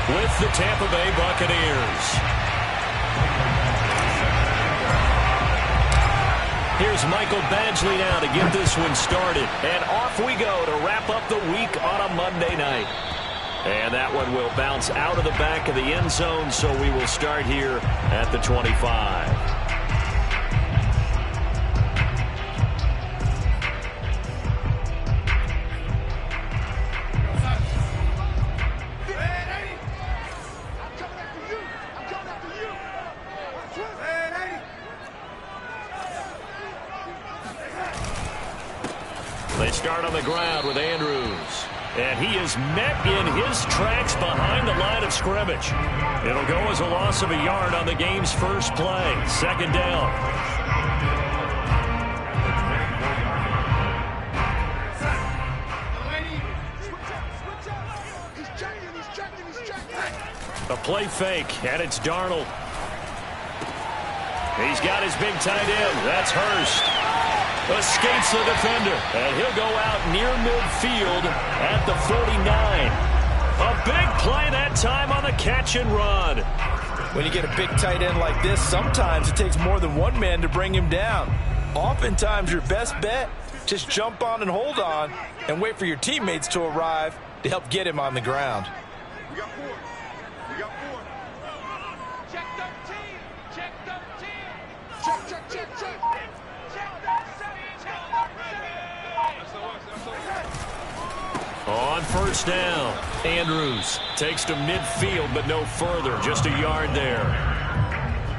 with the Tampa Bay Buccaneers. Here's Michael Badgley now to get this one started. And off we go to wrap up the week on a Monday night. And that one will bounce out of the back of the end zone, so we will start here at the 25. They start on the ground with Andrews. And he is met in his tracks behind the line of scrimmage. It'll go as a loss of a yard on the game's first play. Second down. A play fake, and it's Darnold. He's got his big tight end. That's Hurst. Escapes the defender, and he'll go out near midfield at the 49. A big play that time on the catch and run. When you get a big tight end like this, sometimes it takes more than one man to bring him down. Oftentimes, your best bet, just jump on and hold on and wait for your teammates to arrive to help get him on the ground. We got four. We got four. Check 13. Check 13. Check, check, check, check. On first down, Andrews takes to midfield, but no further, just a yard there.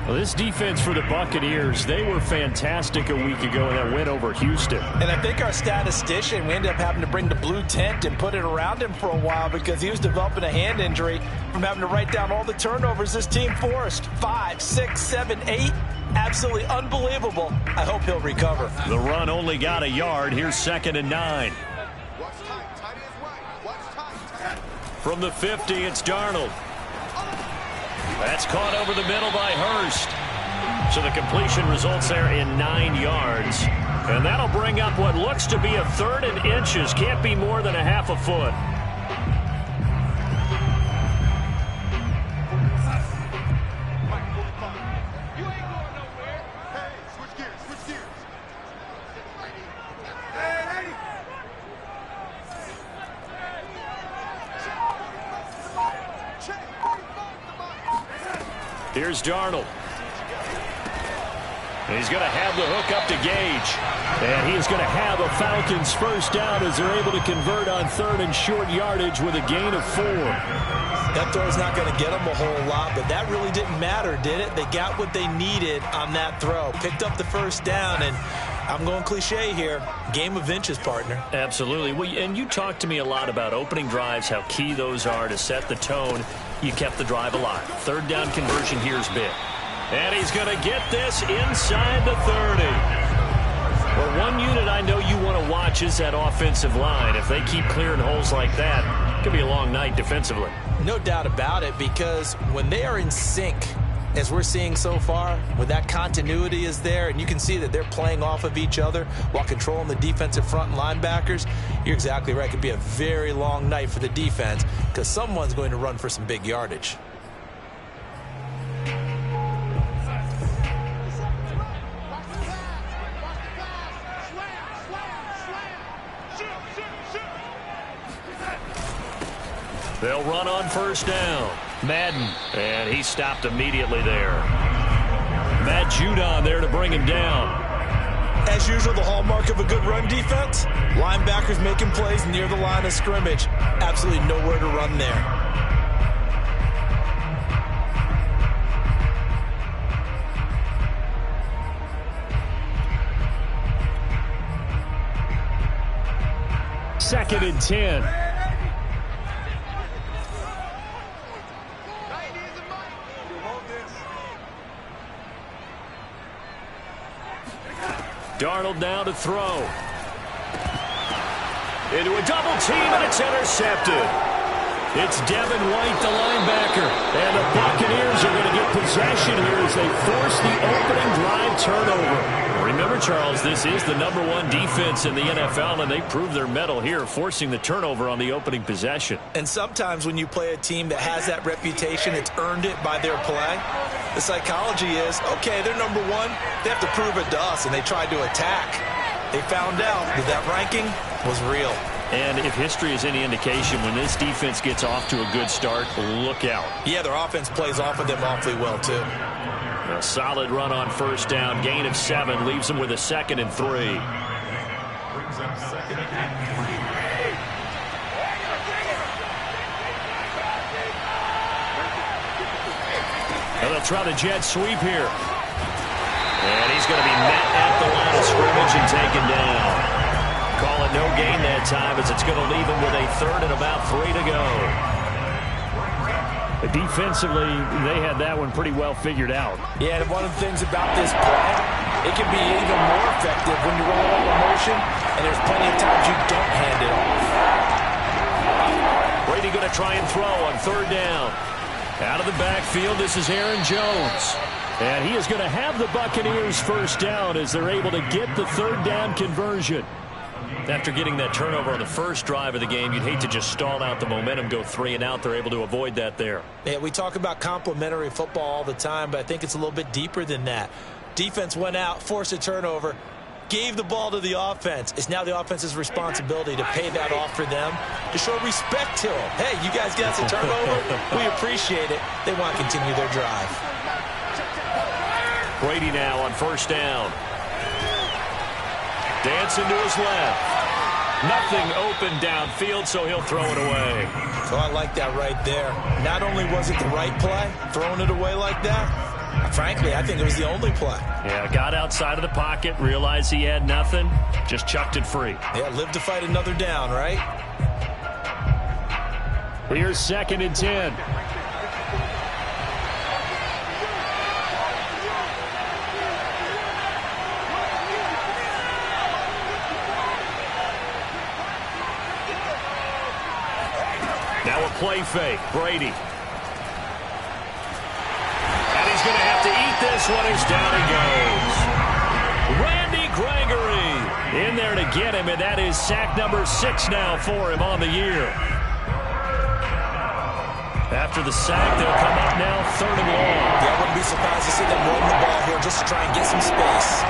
Well, this defense for the Buccaneers, they were fantastic a week ago in that win over Houston. And I think our statistician, we ended up having to bring the blue tent and put it around him for a while because he was developing a hand injury from having to write down all the turnovers this team forced. 5, 6, 7, 8. Absolutely unbelievable. I hope he'll recover. The run only got a yard. Here's 2nd and 9. Watch tight. Tight is right. Watch tight. From the 50, it's Darnold. That's caught over the middle by Hurst. So the completion results there in 9 yards. And that'll bring up what looks to be a 3rd and inches. Can't be more than a half a foot. Here's Darnold. He's going to have the hook up to Gage. And he is going to have a Falcons first down as they're able to convert on 3rd and short yardage with a gain of 4. That throw's not going to get them a whole lot, but that really didn't matter, did it? They got what they needed on that throw. Picked up the first down, and I'm going cliche here. Game of inches, partner. Absolutely. Well, and you talked to me a lot about opening drives, how key those are to set the tone. You kept the drive alive. 3rd down conversion here is big. And he's going to get this inside the 30. Well, one unit I know you want to watch is that offensive line. If they keep clearing holes like that, it could be a long night defensively. No doubt about it, because when they are in sync, as we're seeing so far, when that continuity is there and you can see that they're playing off of each other while controlling the defensive front and linebackers, you're exactly right. It could be a very long night for the defense because someone's going to run for some big yardage. They'll run on first down. Madden, and he stopped immediately there. Matt Judon there to bring him down. As usual, the hallmark of a good run defense, linebackers making plays near the line of scrimmage. Absolutely nowhere to run there. Second and 10. Darnold now to throw. Into a double team, and it's intercepted. It's Devin White, the linebacker. And the Buccaneers are going to get possession here as they force the opening drive turnover. Remember, Charles, this is the #1 defense in the NFL, and they prove their mettle here, forcing the turnover on the opening possession. And sometimes when you play a team that has that reputation, it's earned it by their play. The psychology is, okay, they're #1. They have to prove it to us, and they tried to attack. They found out that ranking was real. And if history is any indication, when this defense gets off to a good start, look out. Yeah, their offense plays off of them awfully well, too. A solid run on first down. Gain of 7 leaves them with a 2nd and 3. And they'll try the jet sweep here. And he's going to be met at the line of scrimmage and taken down. Call it no gain that time as it's going to leave him with a 3rd and about 3 to go. Defensively, they had that one pretty well figured out. Yeah, and one of the things about this play, it can be even more effective when you roll under motion, and there's plenty of times you don't hand it off. Brady going to try and throw on 3rd down. Out of the backfield, this is Aaron Jones. And he is going to have the Buccaneers first down as they're able to get the 3rd down conversion. After getting that turnover on the first drive of the game, you'd hate to just stall out the momentum, go 3 and out. They're able to avoid that there. Yeah, we talk about complementary football all the time, but I think it's a little bit deeper than that. Defense went out, forced a turnover, gave the ball to the offense. It's now the offense's responsibility to pay that off for them, to show respect to them. Hey, you guys got us a turnover? We appreciate it. They want to continue their drive. Brady now on first down. Dancing to his left. Nothing open downfield, so he'll throw it away. So I like that right there. Not only was it the right play, throwing it away like that, frankly, I think it was the only play. Yeah, got outside of the pocket, realized he had nothing, just chucked it free. Yeah, live to fight another down, right? Here's 2nd and 10. Now a play fake, Brady. And he's going to have to eat this one as down he goes. Randy Gregory in there to get him, and that is sack number 6 now for him on the year. After the sack, they'll come up now 3rd and long. Yeah, I wouldn't be surprised to see them run the ball here just to try and get some space.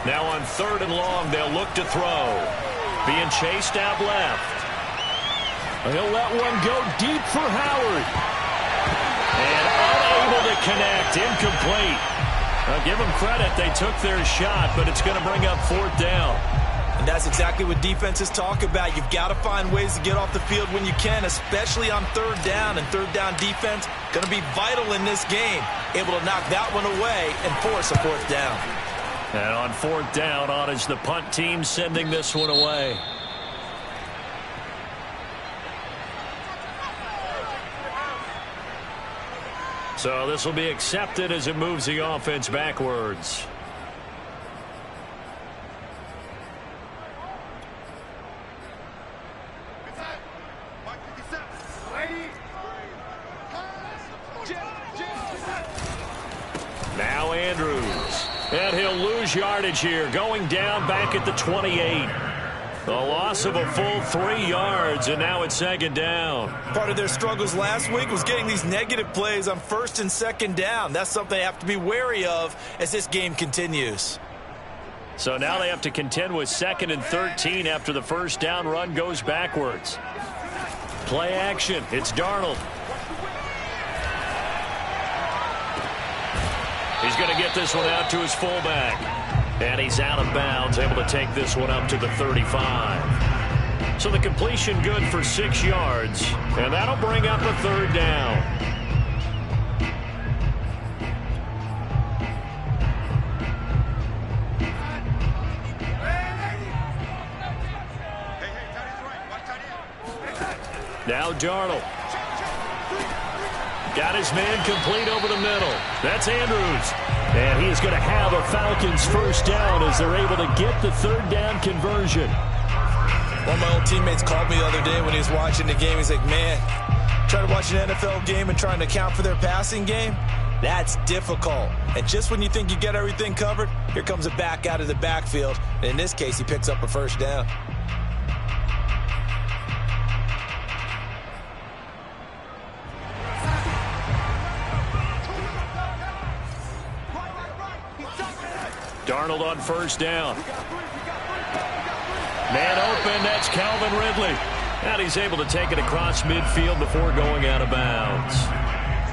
Now on 3rd and long, they'll look to throw. Being chased out left. He'll let one go deep for Howard. And unable to connect. Incomplete. I'll give them credit. They took their shot, but it's going to bring up 4th down. And that's exactly what defenses talk about. You've got to find ways to get off the field when you can, especially on 3rd down. And 3rd down defense going to be vital in this game. Able to knock that one away and force a 4th down. And on 4th down, on is the punt team sending this one away. So this will be accepted as it moves the offense backwards. Now Andrews. And he'll lose yardage here, going down back at the 28. A loss of a full 3 yards, and now it's 2nd down. Part of their struggles last week was getting these negative plays on 1st and 2nd down. That's something they have to be wary of as this game continues. So now they have to contend with 2nd and 13 after the first down run goes backwards. Play action. It's Darnold. He's going to get this one out to his fullback. And he's out of bounds, able to take this one up to the 35. So the completion good for 6 yards. And that'll bring up a 3rd down. Now Darnold. Got his man complete over the middle. That's Andrews. And he is going to have a Falcons first down as they're able to get the third down conversion. One of my old teammates called me the other day when he was watching the game. He's like, man, trying to watch an NFL game and trying to account for their passing game, that's difficult. And just when you think you get everything covered, here comes a back out of the backfield. And in this case, he picks up a first down. Darnold on first down. Man open, that's Calvin Ridley. And he's able to take it across midfield before going out of bounds.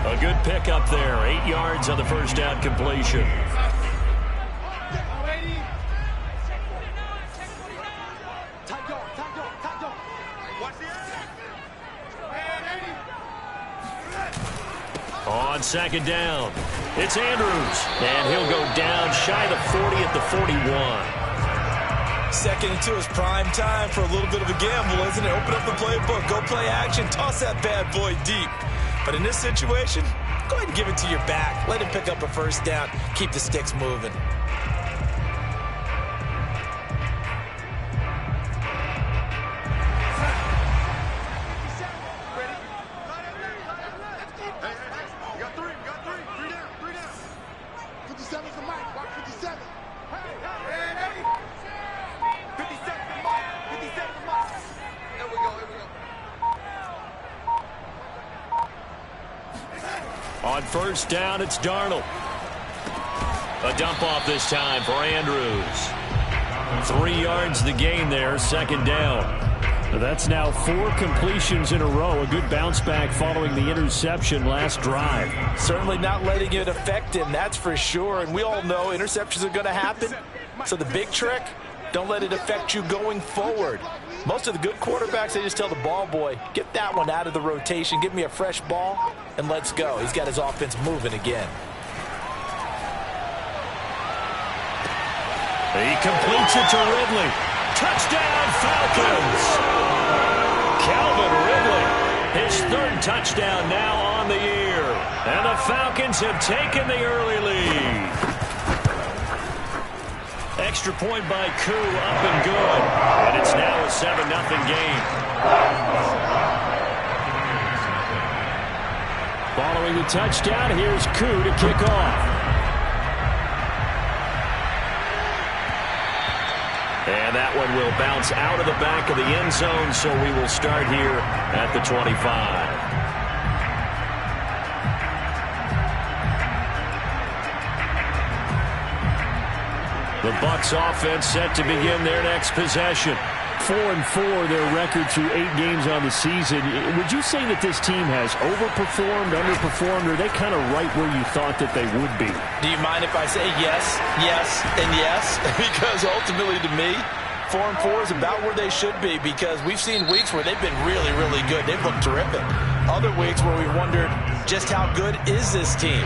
A good pickup there, 8 yards on the first down completion. On second down, it's Andrews. And he'll go down shy of the 40 at the 41. Second into his prime time for a little bit of a gamble, isn't it? Open up the playbook, go play action, toss that bad boy deep. But in this situation, go ahead and give it to your back. Let him pick up a first down. Keep the sticks moving. On first down, it's Darnold. A dump off this time for Andrews. 3 yards the gain there, second down. That's now 4 completions in a row. A good bounce back following the interception last drive. Certainly not letting it affect him, that's for sure. And we all know interceptions are going to happen. So the big trick, don't let it affect you going forward. Most of the good quarterbacks, they just tell the ball boy, get that one out of the rotation, give me a fresh ball, and let's go. He's got his offense moving again. He completes it to Ridley. Touchdown, Falcons! Calvin Ridley, his 3rd touchdown now on the year. And the Falcons have taken the early lead. Extra point by Koo, up and good. And it's now a 7-0 game. Following the touchdown, here's Koo to kick off. And that one will bounce out of the back of the end zone, so we will start here at the 25. The Bucs offense set to begin their next possession. 4-4 their record through 8 games on the season. Would you say that this team has overperformed, underperformed, or are they kind of right where you thought that they would be? Do you mind if I say yes, yes, and yes? Because ultimately to me, 4-4 is about where they should be, because we've seen weeks where they've been really, really good. They've looked terrific. Other weeks where we wondered just how good is this team.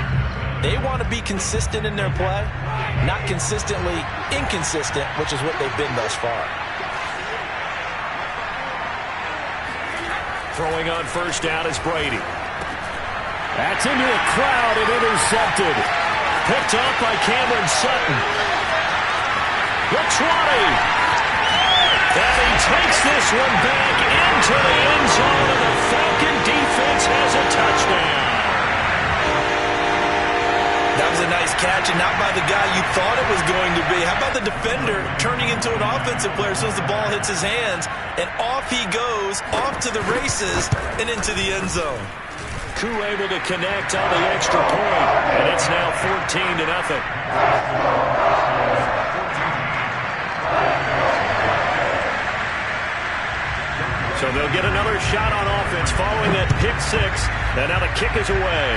They want to be consistent in their play, not consistently inconsistent, which is what they've been thus far. Throwing on first down is Brady. That's into a crowd and intercepted. Picked off by Cameron Sutton. The 20. And he takes this one back into the end zone, and the Falcon defense has a touchdown. That was a nice catch, and not by the guy you thought it was going to be. How about the defender turning into an offensive player as soon as the ball hits his hands, and off he goes, off to the races, and into the end zone. Koo able to connect on the extra point, and it's now 14-0. So they'll get another shot on offense following that pick 6, and now the kick is away.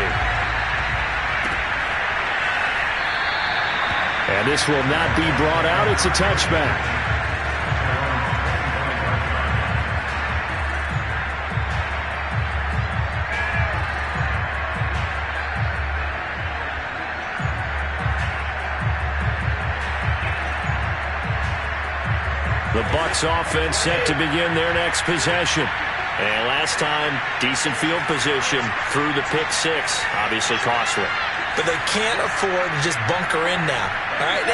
And this will not be brought out. It's a touchback. The Bucs offense set to begin their next possession. And last time, decent field position through the pick 6. Obviously costly. but they can't afford to just bunker in now. All right,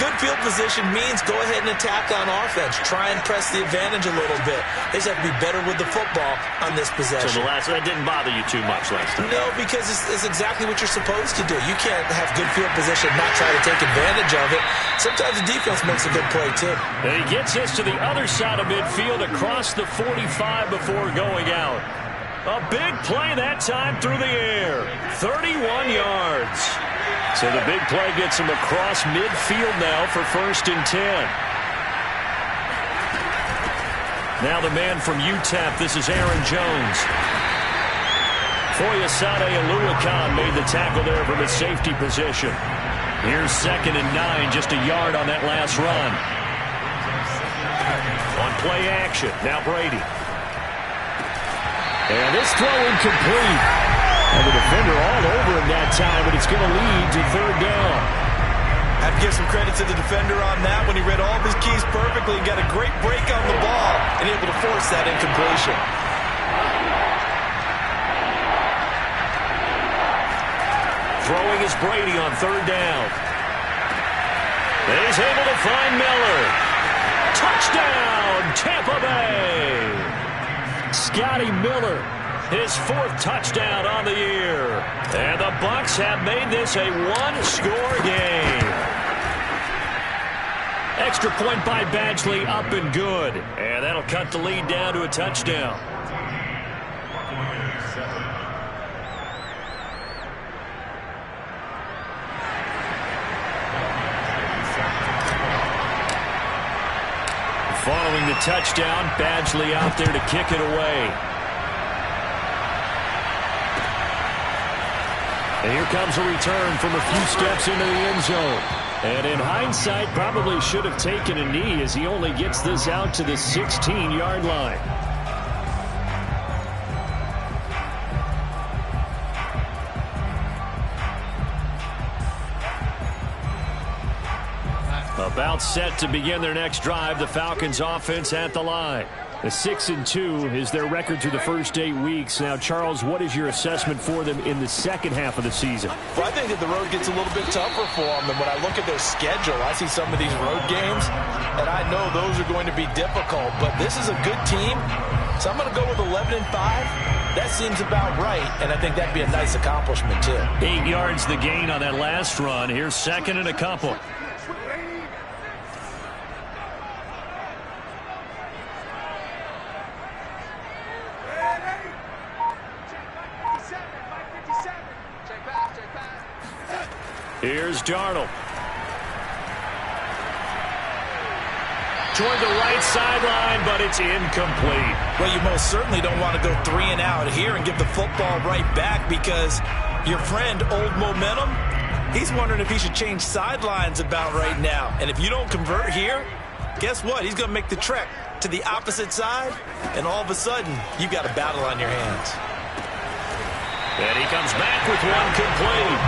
good field position means go ahead and attack on offense. Try and press the advantage a little bit. They just have to be better with the football on this possession. So that didn't bother you too much last time? No, because it's exactly what you're supposed to do. You can't have good field position and not try to take advantage of it. Sometimes the defense makes a good play, too. And he gets this to the other side of midfield across the 45 before going out. A big play that time through the air. 31 yards. So the big play gets him across midfield now for 1st and 10. Now the man from UTEP, this is Aaron Jones. Foyesade Oluwakan made the tackle there from his safety position. Here's 2nd and 9, just a yard on that last run. On play action, now Brady. And this throw incomplete. And the defender all over him that time, but it's going to lead to 3rd down. I have to give some credit to the defender on that when he read all of his keys perfectly and got a great break on the ball and able to force that incompletion. Throwing is Brady on 3rd down. And he's able to find Miller. Touchdown, Tampa Bay. Scotty Miller. His 4th touchdown on the year. And the Bucs have made this a one-score game. Extra point by Badgley, up and good. And that'll cut the lead down to a touchdown. Following the touchdown, Badgley out there to kick it away. And here comes a return from a few steps into the end zone. And in hindsight, probably should have taken a knee as he only gets this out to the 16-yard line. About set to begin their next drive, the Falcons offense at the line. The 6-2 is their record through the first 8 weeks. Now, Charles, what is your assessment for them in the second half of the season? Well, I think that the road gets a little bit tougher for them. And when I look at their schedule, I see some of these road games, and I know those are going to be difficult. But this is a good team, so I'm going to go with 11-5. That seems about right, and I think that'd be a nice accomplishment, too. 8 yards the gain on that last run. Here's 2nd and a couple. Here's Darnold. Toward the right sideline, but it's incomplete. Well, you most certainly don't want to go 3 and out here and give the football right back because your friend, Old Momentum, he's wondering if he should change sidelines about right now. And if you don't convert here, guess what? He's going to make the trek to the opposite side, and all of a sudden, you've got a battle on your hands. And he comes back with one complete.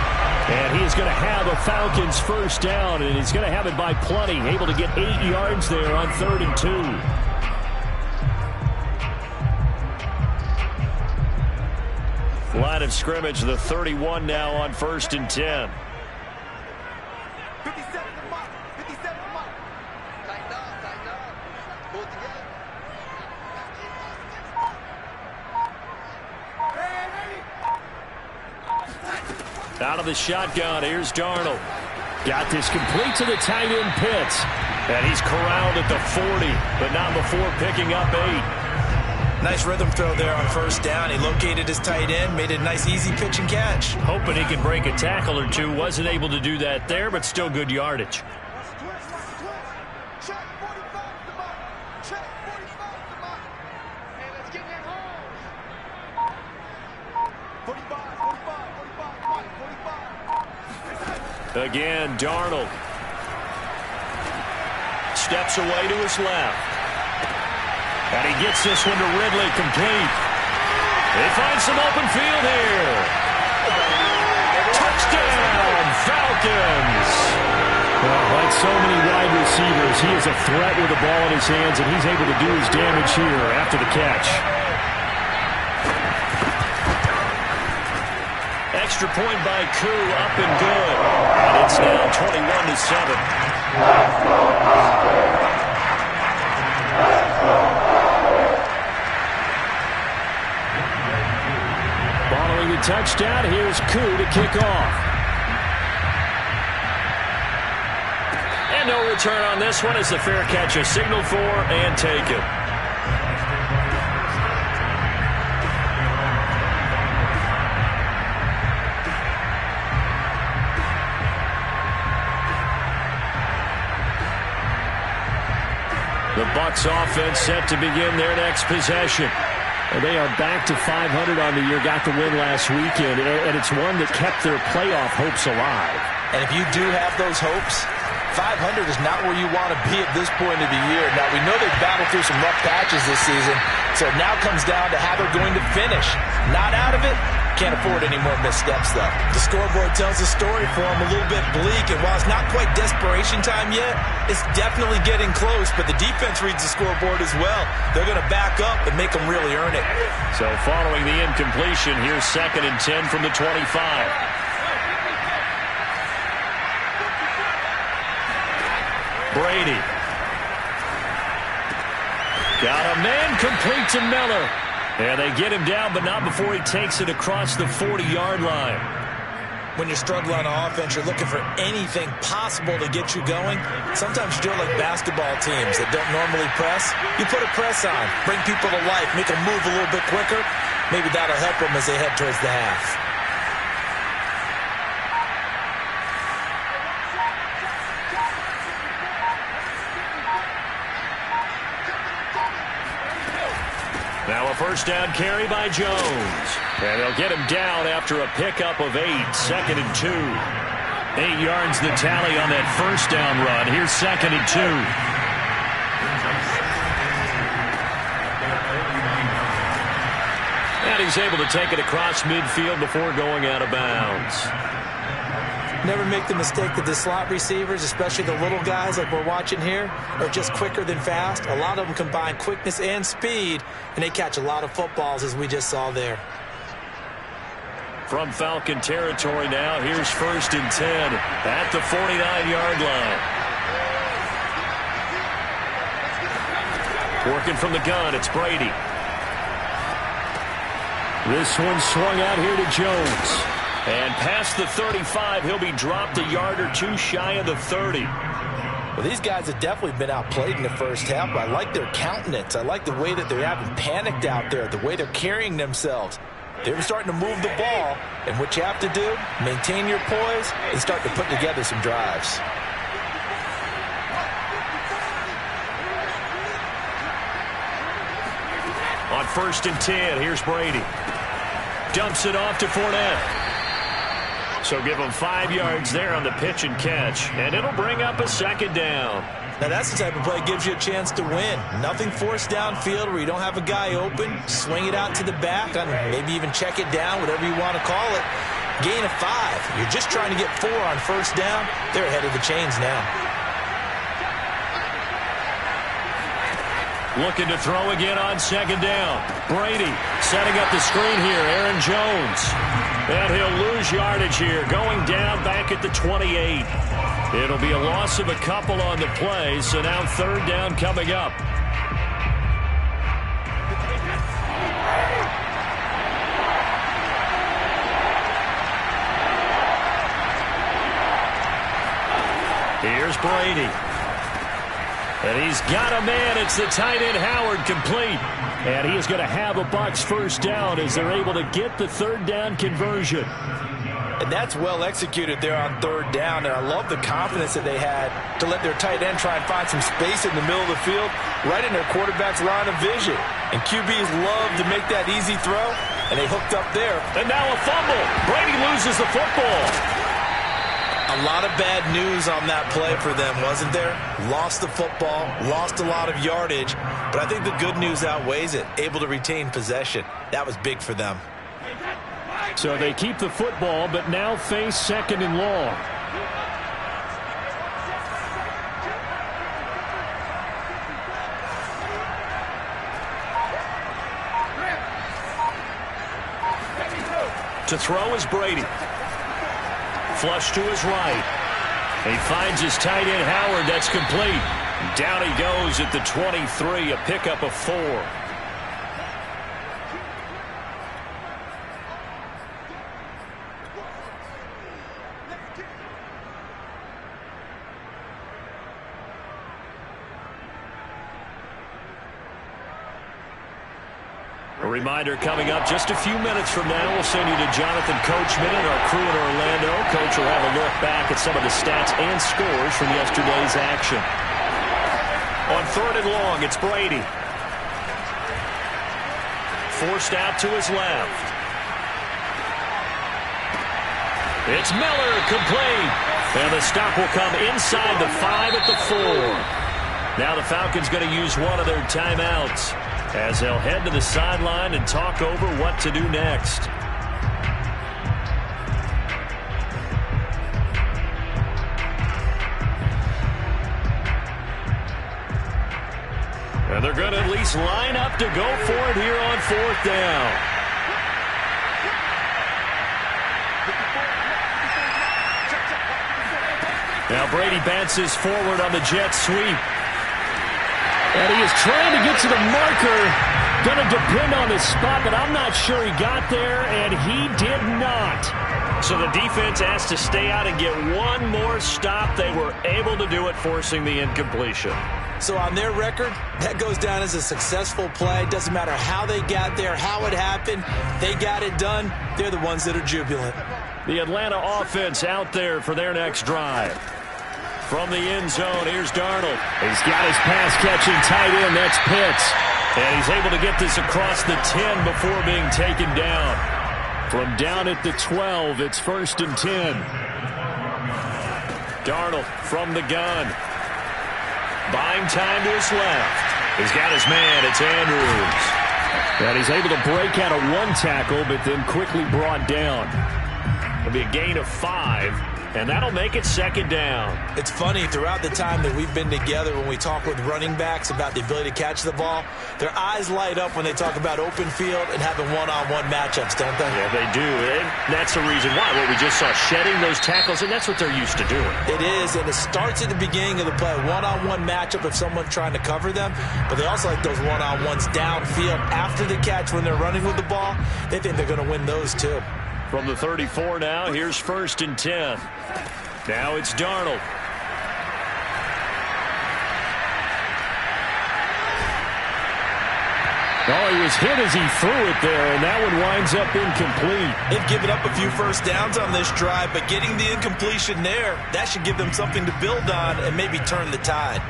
And he is going to have a Falcons first down, and he's going to have it by plenty. Able to get 8 yards there on 3rd and 2. Line of scrimmage, the 31 now on 1st and 10. 57 to mark. 57 to mark. Tighten up, tighten up. Pull it together. Out of the shotgun, here's Darnold. Got this complete to the tight end Pitts. And he's corralled at the 40, but not before picking up 8. Nice rhythm throw there on 1st down. He located his tight end, made it a nice easy pitch and catch. Hoping he can break a tackle or two. Wasn't able to do that there, but still good yardage. Check 45 to mark. Check 45 to mark. Hey, let's get that home. 45, 45, 45, mark, 45. Again, Darnold. Steps away to his left. And he gets this one to Ridley complete. They find some open field here. Touchdown, Falcons. Well, like so many wide receivers, he is a threat with the ball in his hands, and he's able to do his damage here after the catch. extra point by Koo, up and good. And it's now 21-7. Following the touchdown, here's Koo to kick off. And no return on this one as the fair catch is signaled for and taken. The Bucs offense set to begin their next possession. They are back to 500 on the year, got the win last weekend, and it's one that kept their playoff hopes alive. And if you do have those hopes, 500 is not where you want to be at this point of the year. Now, we know they've battled through some rough patches this season, so it now comes down to how they're going to finish. Not out of it. Can't afford any more missteps, though. The scoreboard tells the story for them a little bit bleak, and while it's not quite desperation time yet, it's definitely getting close, but the defense reads the scoreboard as well. They're going to back up and make them really earn it. So following the incompletion, here's 2nd and 10 from the 25. Brady. Got a man complete to Miller. And they get him down, but not before he takes it across the 40-yard line. When you're struggling on offense, you're looking for anything possible to get you going. Sometimes you do it like basketball teams that don't normally press. You put a press on, bring people to life, make them move a little bit quicker. Maybe that'll help them as they head towards the half. Now a first down carry by Jones. And they'll get him down after a pickup of 8. 2nd and 2. 8 yards the tally on that first down run. Here's 2nd and 2. And he's able to take it across midfield before going out of bounds. Never make the mistake that the slot receivers, especially the little guys like we're watching here, are just quicker than fast. A lot of them combine quickness and speed, and they catch a lot of footballs, as we just saw there. From Falcon territory now, here's 1st and 10 at the 49-yard line. Working from the gun, it's Brady. This one swung out here to Jones. And past the 35, he'll be dropped a yard or two shy of the 30. Well, these guys have definitely been outplayed in the first half, but I like their countenance. I like the way that they haven't panicked out there, the way they're carrying themselves. They're starting to move the ball, and what you have to do, maintain your poise and start to put together some drives. On 1st and 10, here's Brady. Dumps it off to Fournette. So give him 5 yards there on the pitch and catch, and it'll bring up a 2nd down. Now that's the type of play that gives you a chance to win. Nothing forced downfield where you don't have a guy open. Swing it out to the back, maybe even check it down, whatever you want to call it. Gain of 5. You're just trying to get 4 on first down. They're ahead of the chains now. Looking to throw again on 2nd down. Brady setting up the screen here. Aaron Jones. And he'll lose yardage here. Going down back at the 28. It'll be a loss of a couple on the play. So now 3rd down coming up. Here's Brady. And he's got a man. It's the tight end Howard complete. And he is going to have a Bucs first down as they're able to get the 3rd down conversion. And that's well executed there on 3rd down. And I love the confidence that they had to let their tight end try and find some space in the middle of the field, right in their quarterback's line of vision. And QBs love to make that easy throw, and they hooked up there. And now a fumble. Brady loses the football. A lot of bad news on that play for them, wasn't there? Lost the football, lost a lot of yardage, but I think the good news outweighs it. Able to retain possession. That was big for them. So they keep the football, but now face 2nd and long. To throw is Brady. Flush to his right. He finds his tight end, Howard. That's complete. Down he goes at the 23, a pickup of 4. A reminder coming up just a few minutes from now. We'll send you to Jonathan Coachman and our crew in Orlando. Coach will have a look back at some of the stats and scores from yesterday's action. On 3rd and long, it's Brady. Forced out to his left. It's Miller, complete. And the stop will come inside the 5 at the 4. Now the Falcons going to use one of their timeouts as they'll head to the sideline and talk over what to do next. And they're going to at least line up to go for it here on 4th down. Now Brady bounces forward on the jet sweep. And he is trying to get to the marker. Going to depend on his spot, but I'm not sure he got there, and he did not. So the defense has to stay out and get one more stop. They were able to do it, forcing the incompletion. So on their record, that goes down as a successful play. Doesn't matter how they got there, how it happened. They got it done. They're the ones that are jubilant. The Atlanta offense out there for their next drive. From the end zone, here's Darnold. He's got his pass-catching tight end. That's Pitts. And he's able to get this across the 10 before being taken down. From down at the 12, it's 1st and 10. Darnold from the gun. Buying time to his left. He's got his man. It's Andrews. And he's able to break out of one tackle, but then quickly brought down. It'll be a gain of 5. And that'll make it 2nd down. It's funny, throughout the time that we've been together, when we talk with running backs about the ability to catch the ball, their eyes light up when they talk about open field and having one-on-one matchups, don't they? Yeah, they do. And that's the reason why. What we just saw, shedding those tackles, and that's what they're used to doing. It is, and it starts at the beginning of the play. One-on-one matchup if someone's trying to cover them, but they also like those one-on-ones downfield after the catch when they're running with the ball. They think they're going to win those too. From the 34 now, here's 1st and 10. Now it's Darnold. Oh, he was hit as he threw it there, and that one winds up incomplete. They've given up a few first downs on this drive, but getting the incompletion there, that should give them something to build on and maybe turn the tide.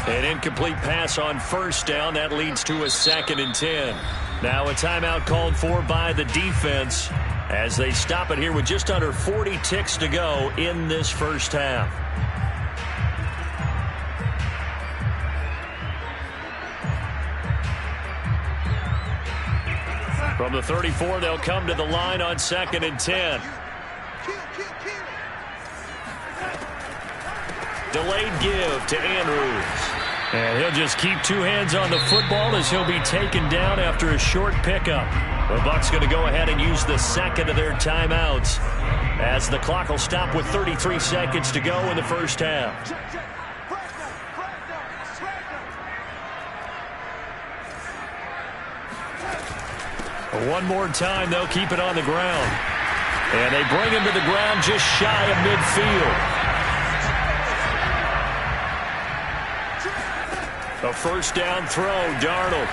An incomplete pass on 1st down. That leads to a 2nd and 10. Now a timeout called for by the defense as they stop it here with just under 40 ticks to go in this first half. From the 34, they'll come to the line on 2nd and 10. Delayed give to Andrews. And he'll just keep 2 hands on the football as he'll be taken down after a short pickup. The Bucs going to go ahead and use the 2nd of their timeouts as the clock will stop with 33 seconds to go in the first half. One more time, they'll keep it on the ground. And they bring him to the ground just shy of midfield. A 1st down throw, Darnold.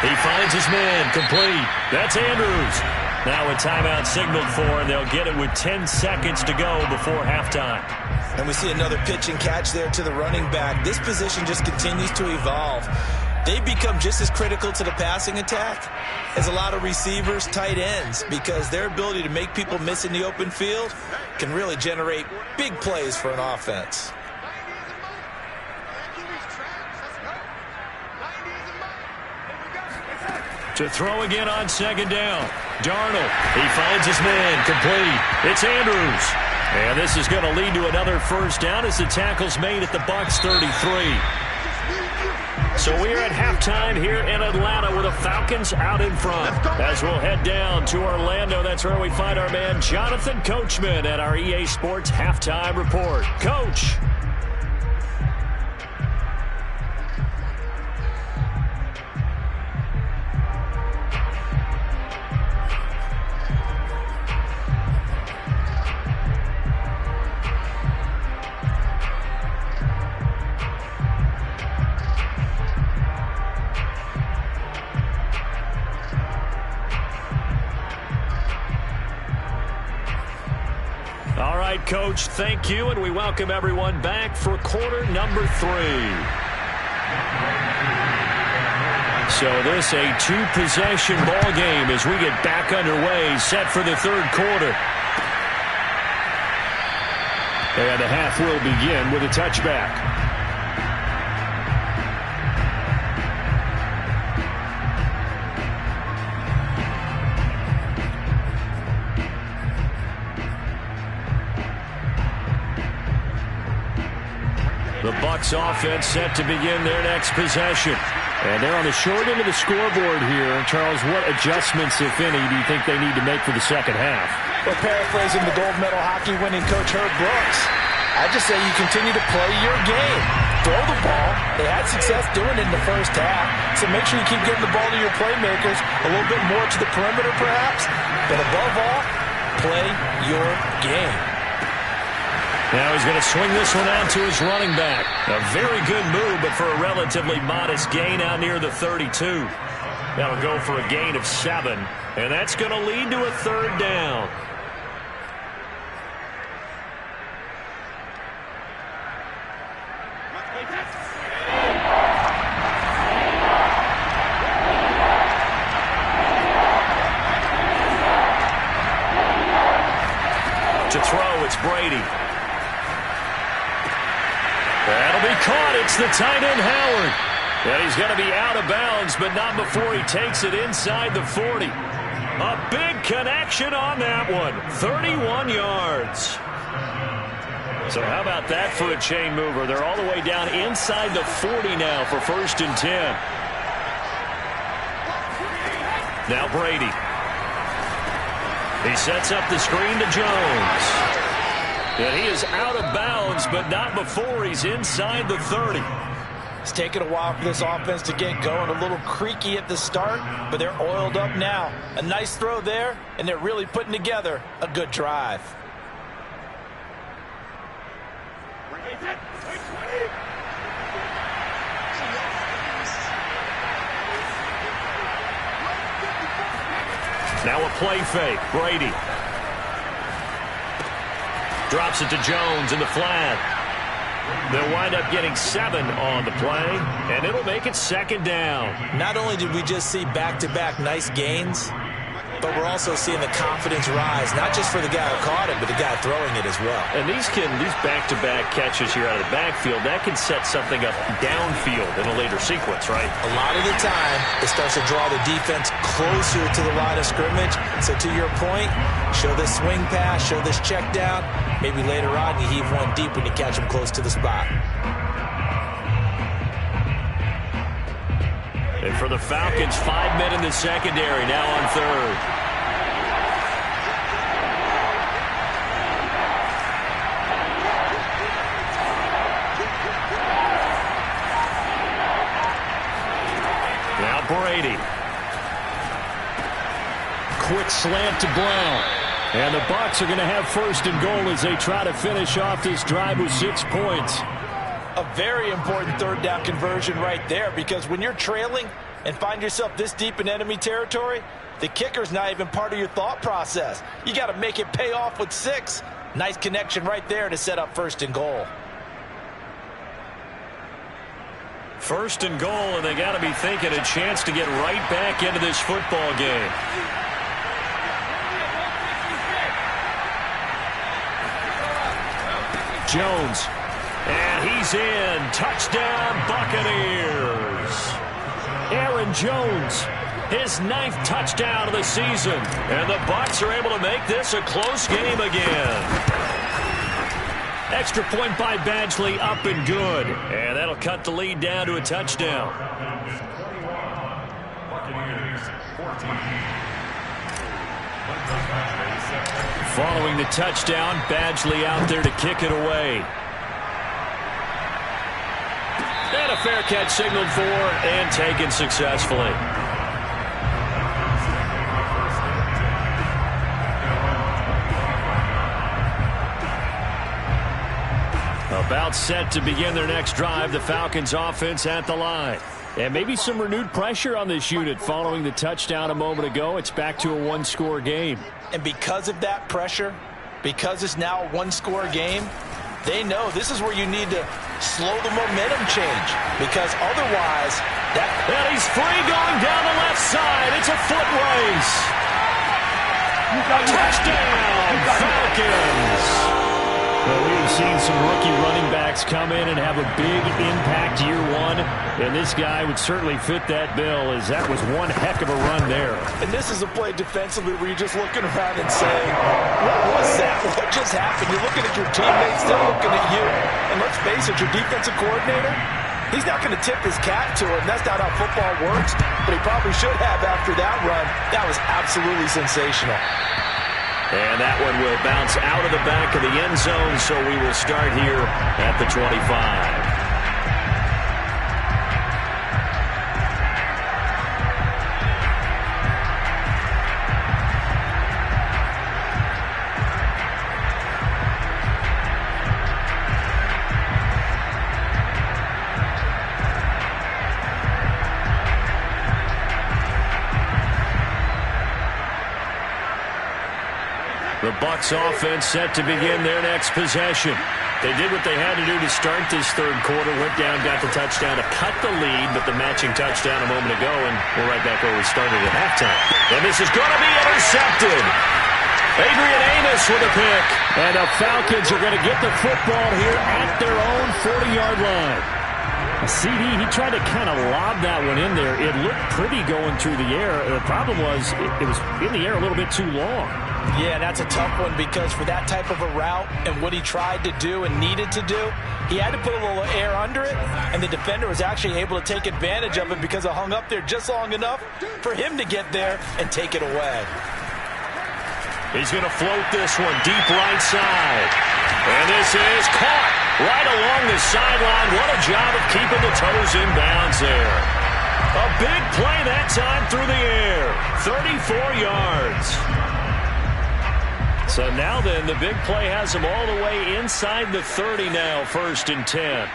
He finds his man, complete. That's Andrews. Now a timeout signaled for, and they'll get it with 10 seconds to go before halftime. And we see another pitch and catch there to the running back. This position just continues to evolve. They become just as critical to the passing attack as a lot of receivers, tight ends, because their ability to make people miss in the open field can really generate big plays for an offense. To throw again on 2nd down. Darnold, he finds his man, complete. It's Andrews. And this is going to lead to another 1st down as the tackle's made at the Bucs 33. So we are at halftime here in Atlanta with the Falcons out in front. As we'll head down to Orlando, that's where we find our man Jonathan Coachman at our EA Sports Halftime Report. Coach. All right, Coach, thank you, and we welcome everyone back for quarter number 3. So this a 2-possession ball game as we get back underway, set for the third quarter. And the half will begin with a touchback. The Bucs offense set to begin their next possession. And they're on the short end of the scoreboard here. Charles, what adjustments, if any, do you think they need to make for the second half? Well, paraphrasing the gold medal hockey winning coach Herb Brooks, I just say you continue to play your game. Throw the ball. They had success doing it in the first half. So make sure you keep getting the ball to your playmakers, a little bit more to the perimeter perhaps. But above all, play your game. Now he's going to swing this one out to his running back. A very good move, but for a relatively modest gain out near the 32. That'll go for a gain of 7, and that's going to lead to a third down. To throw, it's Brady. That'll be caught. It's the tight end, Howard. And he's going to be out of bounds, but not before he takes it inside the 40. A big connection on that one. 31 yards. So how about that for a chain mover? They're all the way down inside the 40 now for 1st and 10. Now Brady. He sets up the screen to Jones. And he is out of bounds, but not before he's inside the 30. It's taken a while for this offense to get going. A little creaky at the start, but they're oiled up now. A nice throw there, and they're really putting together a good drive. Now a play fake. Brady. Drops it to Jones in the flat. They'll wind up getting 7 on the play, and it'll make it 2nd down. Not only did we just see back-to-back nice gains, but we're also seeing the confidence rise, not just for the guy who caught it, but the guy throwing it as well. And these back-to-back catches here out of the backfield, that can set something up downfield in a later sequence, right? A lot of the time, it starts to draw the defense closer to the line of scrimmage. So to your point, show this swing pass, show this check down. Maybe later on you heave one deep when you catch them close to the spot. And for the Falcons, 5 men in the secondary, now on 3rd. Now Brady. Quick slant to Brown. And the Bucs are going to have 1st and goal as they try to finish off this drive with 6 points. A very important 3rd down conversion right there, because when you're trailing and find yourself this deep in enemy territory, the kicker's not even part of your thought process. You got to make it pay off with 6. Nice connection right there to set up 1st and goal. 1st and goal, and they got to be thinking a chance to get right back into this football game. Jones. And he's in. Touchdown, Buccaneers. Aaron Jones, his 9th touchdown of the season. And the Bucs are able to make this a close game again. Extra point by Badgley, up and good. And that'll cut the lead down to a touchdown. Following the touchdown, Badgley out there to kick it away. And a fair catch signaled for and taken successfully. About set to begin their next drive, the Falcons offense at the line. And maybe some renewed pressure on this unit following the touchdown a moment ago. It's back to a one-score game. And because of that pressure, because it's now a one-score game, they know this is where you need to slow the momentum change. Because otherwise, and he's free going down the left side. It's a foot race. Touchdown, Falcons. Well, we've seen some rookie running backs come in and have a big impact year one, and this guy would certainly fit that bill, as that was one heck of a run there. And this is a play defensively where you're just looking around and saying, what was that? What just happened? You're looking at your teammates, they're looking at you. And let's face it, your defensive coordinator, he's not going to tip his cap to it. That's not how football works, but he probably should have after that run. That was absolutely sensational. And that one will bounce out of the back of the end zone, so we will start here at the 25. The Bucs offense set to begin their next possession. They did what they had to do to start this third quarter. Went down, got the touchdown to cut the lead, but the matching touchdown a moment ago, and we're right back where we started at halftime. And this is going to be intercepted. Adrian Amos with a pick. And the Falcons are going to get the football here at their own 40-yard line. CD, he tried to kind of lob that one in there. It looked pretty going through the air. The problem was it was in the air a little bit too long. Yeah, that's a tough one because for that type of a route and what he tried to do and needed to do, he had to put a little air under it, and the defender was actually able to take advantage of it because it hung up there just long enough for him to get there and take it away. He's going to float this one deep right side. And this is caught right along the sideline. What a job of keeping the toes in bounds there. A big play that time through the air. 34 yards. So now then, the big play has him all the way inside the 30 now, 1st and 10.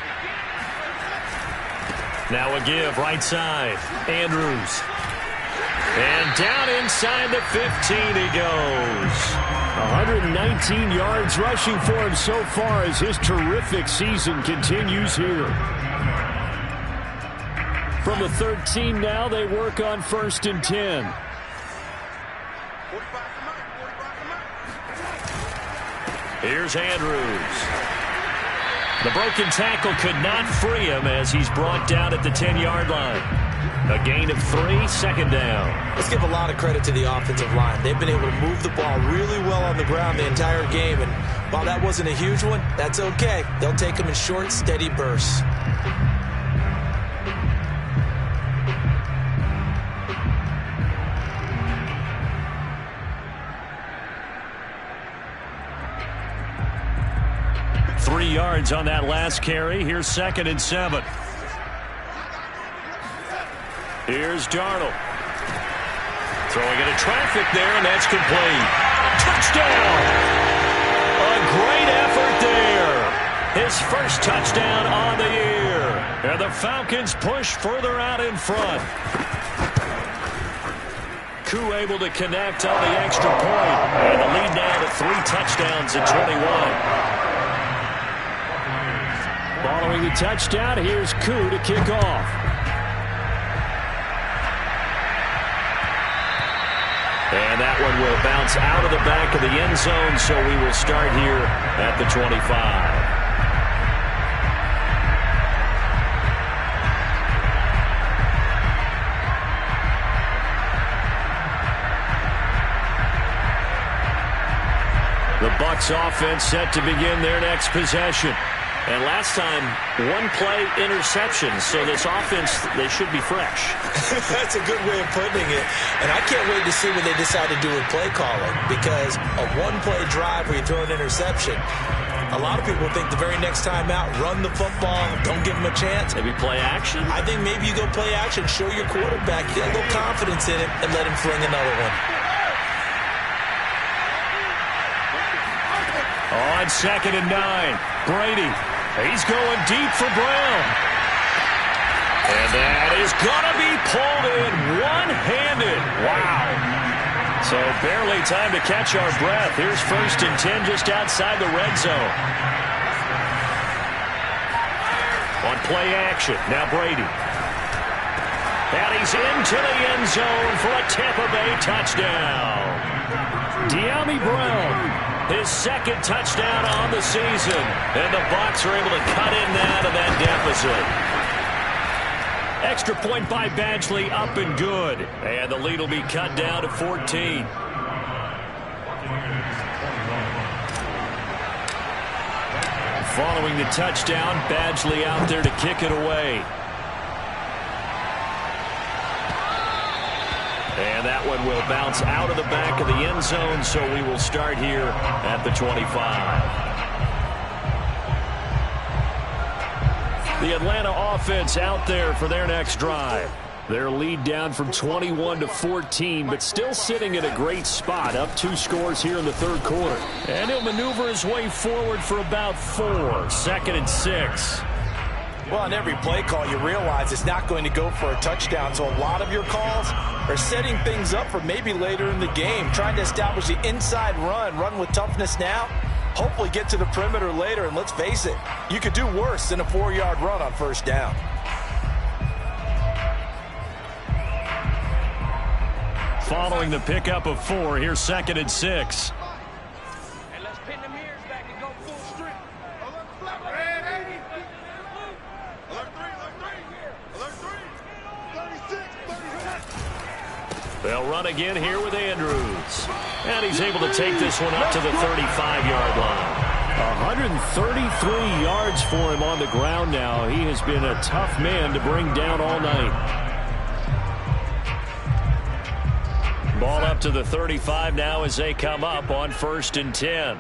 Now a give, right side. Andrews. And down inside the 15 he goes. 119 yards rushing for him so far as his terrific season continues here. From the 13 now, they work on 1st and 10. Here's Andrews. The broken tackle could not free him as he's brought down at the 10-yard line. A gain of 3, 2nd down. Let's give a lot of credit to the offensive line. They've been able to move the ball really well on the ground the entire game, and while that wasn't a huge one, that's okay. They'll take them in short, steady bursts. Three yards on that last carry. Here's 2nd and 7. Here's Darnold. Throwing into traffic there, and that's complete. Touchdown! A great effort there. His first touchdown on the year. And the Falcons push further out in front. Koo able to connect on the extra point. And the lead now to 3 touchdowns at 21. Following the touchdown, here's Koo to kick off. And that one will bounce out of the back of the end zone, so we will start here at the 25. The Bucs offense set to begin their next possession. And last time, one play interception. So this offense, they should be fresh. That's a good way of putting it. And I can't wait to see what they decide to do with play calling. Because a one-play drive where you throw an interception, a lot of people think the very next time out, run the football, don't give them a chance. Maybe play action? I think maybe you go play action, show your quarterback, get a little confidence in it, and let him fling another one. On 2nd and 9, Brady. He's going deep for Brown. And that is going to be pulled in one-handed. Wow. So barely time to catch our breath. Here's 1st and 10 just outside the red zone. On play action, now Brady. And he's into the end zone for a Tampa Bay touchdown. De'Ami Brown. His 2nd touchdown on the season. And the Bucs are able to cut in out of that deficit. Extra point by Badgley, up and good. And the lead will be cut down to 14. Following the touchdown, Badgley out there to kick it away. And that one will bounce out of the back of the end zone, so we will start here at the 25. The Atlanta offense out there for their next drive. Their lead down from 21 to 14, but still sitting at a great spot, up 2 scores here in the 3rd quarter. And he'll maneuver his way forward for about 4, 2nd and 6. Well, on every play call, you realize it's not going to go for a touchdown. So a lot of your calls are setting things up for maybe later in the game, trying to establish the inside run with toughness now, hopefully get to the perimeter later. And let's face it, you could do worse than a 4-yard run on 1st down. Following the pickup of 4, here's 2nd and 6. And let's pin the mirrors back and go full strength. They'll run again here with Andrews. And he's able to take this one up to the 35-yard line. 133 yards for him on the ground now. He has been a tough man to bring down all night. Ball up to the 35 now as they come up on 1st and 10.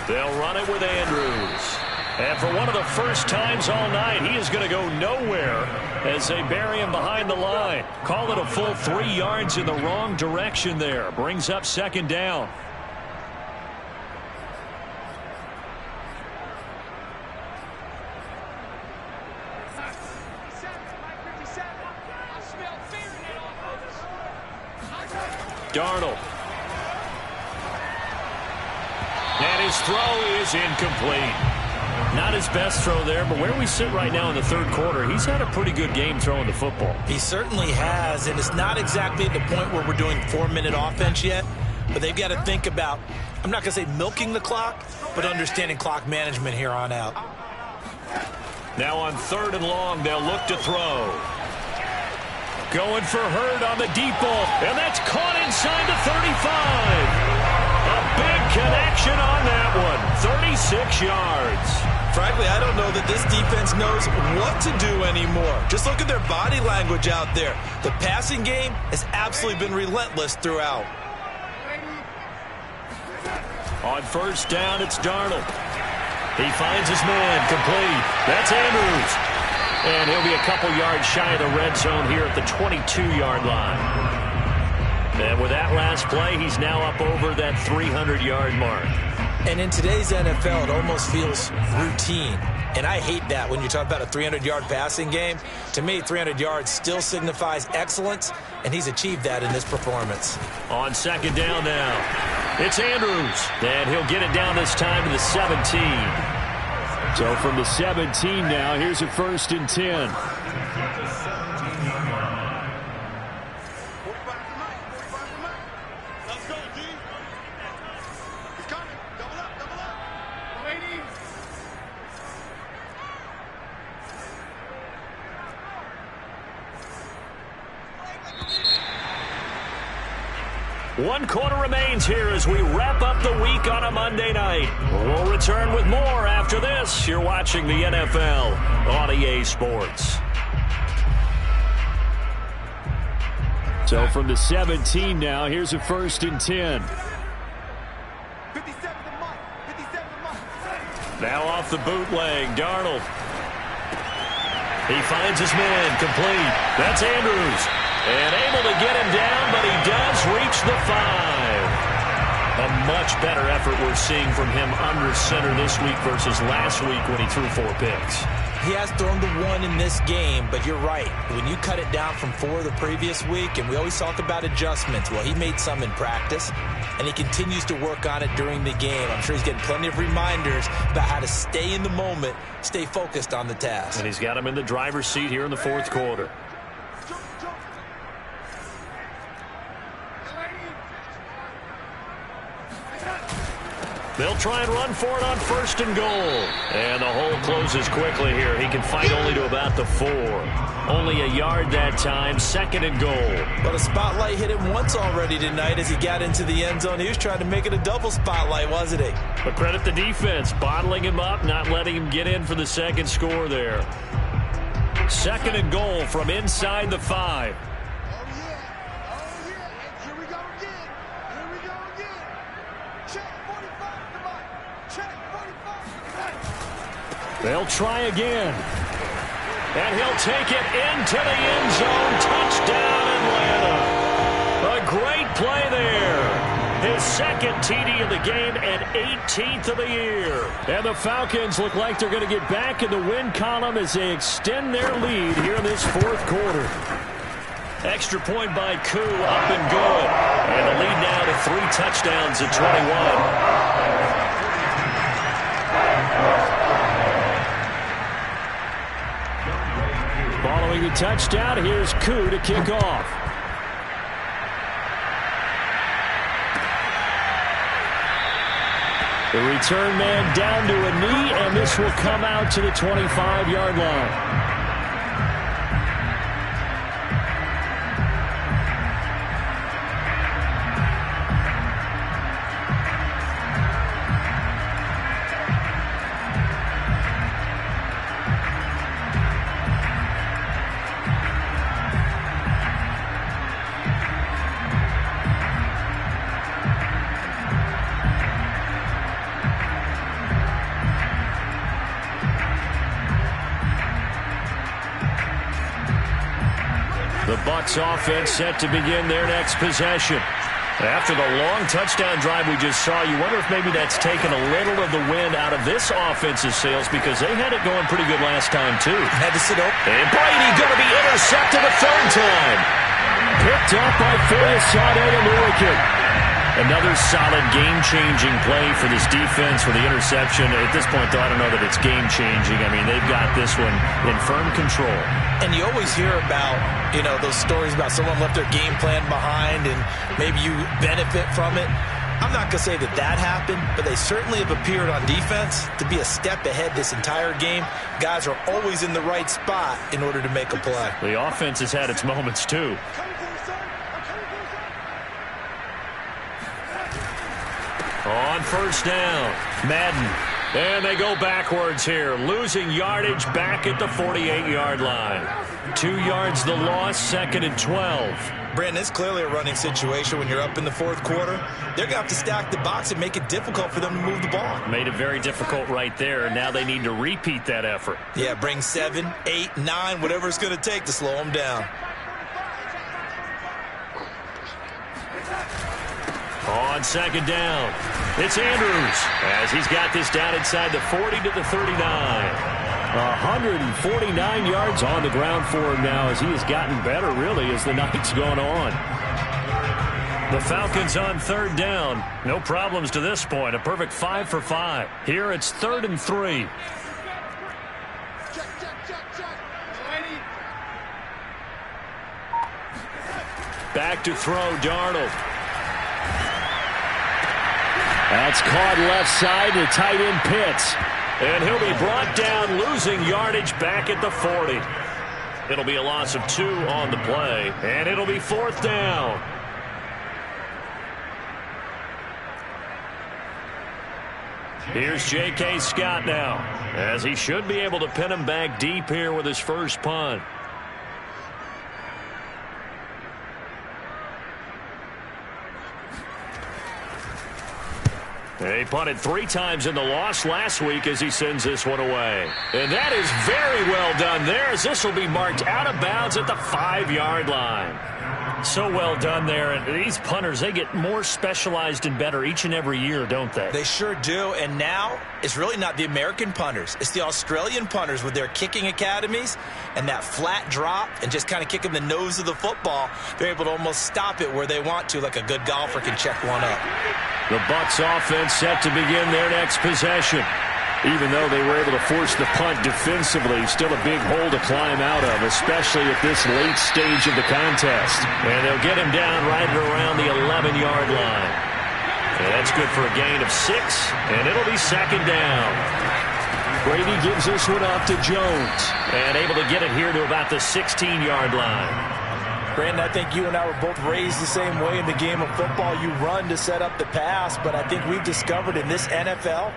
They'll run it with Andrews. And for one of the first times all night, he is going to go nowhere as they bury him behind the line. Call it a full 3 yards in the wrong direction there. Brings up 2nd down. Darnold. And his throw is incomplete. Not his best throw there, but where we sit right now in the 3rd quarter, he's had a pretty good game throwing the football. He certainly has, and it's not exactly at the point where we're doing 4-minute offense yet, but they've got to think about, I'm not going to say milking the clock, but understanding clock management here on out. Now on 3rd and long, they'll look to throw. Going for Hurd on the deep ball, and that's caught inside the 35. A big connection on that one, 36 yards. Frankly, I don't know that this defense knows what to do anymore. Just look at their body language out there. The passing game has absolutely been relentless throughout. On 1st down, it's Darnold. He finds his man, complete. That's Andrews. And he'll be a couple yards shy of the red zone here at the 22-yard line. And with that last play, he's now up over that 300-yard mark. And in today's NFL, it almost feels routine. And I hate that when you talk about a 300-yard passing game. To me, 300 yards still signifies excellence, and he's achieved that in this performance. On 2nd down now, it's Andrews. And he'll get it down this time to the 17. So from the 17 now, here's a 1st and 10. 1 quarter remains here as we wrap up the week on a Monday night. We'll return with more after this. You're watching the NFL on EA Sports. So from the 17 now, here's a 1st and 10. 57 to Mike. 57 to Mike. Now off the bootleg, Darnold. He finds his man, complete. That's Andrews. And able to get him down, but he does reach the 5. A much better effort we're seeing from him under center this week versus last week when he threw 4 picks. He has thrown the 1 in this game, but you're right. When you cut it down from 4 the previous week, and we always talk about adjustments, well, he made some in practice, and he continues to work on it during the game. I'm sure he's getting plenty of reminders about how to stay in the moment, stay focused on the task. And he's got him in the driver's seat here in the 4th quarter. They'll try and run for it on 1st and goal. And the hole closes quickly here. He can fight only to about the 4. Only a yard that time, 2nd and goal. But a spotlight hit him once already tonight as he got into the end zone. He was trying to make it a double spotlight, wasn't he? But credit the defense, bottling him up, not letting him get in for the 2nd score there. 2nd and goal from inside the 5. They'll try again. And he'll take it into the end zone. Touchdown, Atlanta. A great play there. His 2nd TD of the game and 18th of the year. And the Falcons look like they're going to get back in the win column as they extend their lead here in this 4th quarter. Extra point by Koo, up and good. And the lead now to 3 touchdowns at 21. Following the touchdown, here's Koo to kick off. The return man down to a knee, and this will come out to the 25-yard line. The Bucs offense set to begin their next possession. After the long touchdown drive we just saw, you wonder if maybe that's taken a little of the wind out of this offense's sails because they had it going pretty good last time, too. Had to sit open. And Brady going to be intercepted a 3rd time. Picked up by Fayasade Oluwakin. Another solid game-changing play for this defense for the interception. At this point, though, I don't know that it's game-changing. I mean, they've got this one in firm control. And you always hear about, those stories about someone left their game plan behind and maybe you benefit from it. I'm not going to say that happened, but they certainly have appeared on defense to be a step ahead this entire game. Guys are always in the right spot in order to make a play. The offense has had its moments, too. On 1st down, Madden. And they go backwards here, losing yardage back at the 48-yard line. 2 yards the loss, 2nd and 12. Brandon, it's clearly a running situation when you're up in the 4th quarter. They're going to have to stack the box and make it difficult for them to move the ball. Made it very difficult right there, and now they need to repeat that effort. Yeah, bring 7, 8, 9, whatever it's going to take to slow them down. On 2nd down, it's Andrews as he's got this down inside the 40 to the 39. 149 yards on the ground for him now as he has gotten better, really, as the night's gone on. The Falcons on 3rd down. No problems to this point. A perfect 5 for 5. Here it's 3rd and 3. Back to throw, Darnold. That's caught left side to tight end Pitts. And he'll be brought down, losing yardage back at the 40. It'll be a loss of 2 on the play, and it'll be 4th down. Here's J.K. Scott now, as he should be able to pin him back deep here with his first punt. He punted 3 times in the loss last week as he sends this one away. And that is very well done there, as this will be marked out of bounds at the 5-yard line. So well done there. And these punters, they get more specialized and better each and every year, don't they? They sure do. And now it's really not the American punters. It's the Australian punters with their kicking academies and that flat drop and just kind of kicking the nose of the football. They're able to almost stop it where they want to, like a good golfer can check one up. The Bucs offense set to begin their next possession. Even though they were able to force the punt defensively, still a big hole to climb out of, especially at this late stage of the contest. And they'll get him down right around the 11-yard line. And that's good for a gain of 6, and it'll be 2nd down. Brady gives this one off to Jones, and able to get it here to about the 16-yard line. Brandon, I think you and I were both raised the same way in the game of football. You run to set up the pass, but I think we've discovered in this NFL,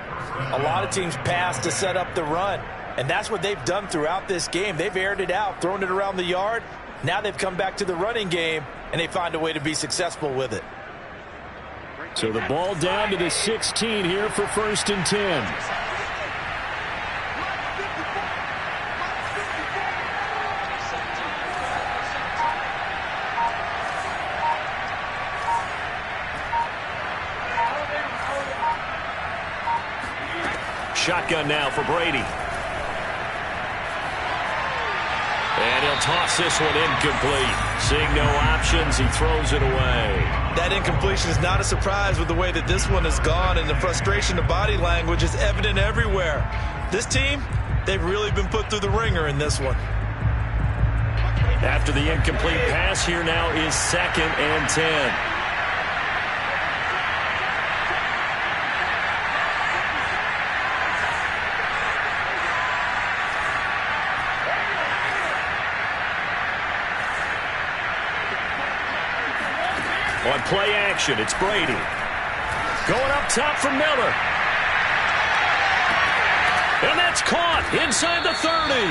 a lot of teams pass to set up the run. And that's what they've done throughout this game. They've aired it out, thrown it around the yard. Now they've come back to the running game, and they find a way to be successful with it. So the ball down to the 16 here for 1st and 10. Shotgun now for Brady. And he'll toss this one incomplete. Seeing no options, he throws it away. That incompletion is not a surprise with the way that this one has gone, and the frustration of body language is evident everywhere. This team, they've really been put through the ringer in this one. After the incomplete pass, here now is 2nd and 10. On play action, it's Brady. Going up top for Miller. And that's caught inside the 30.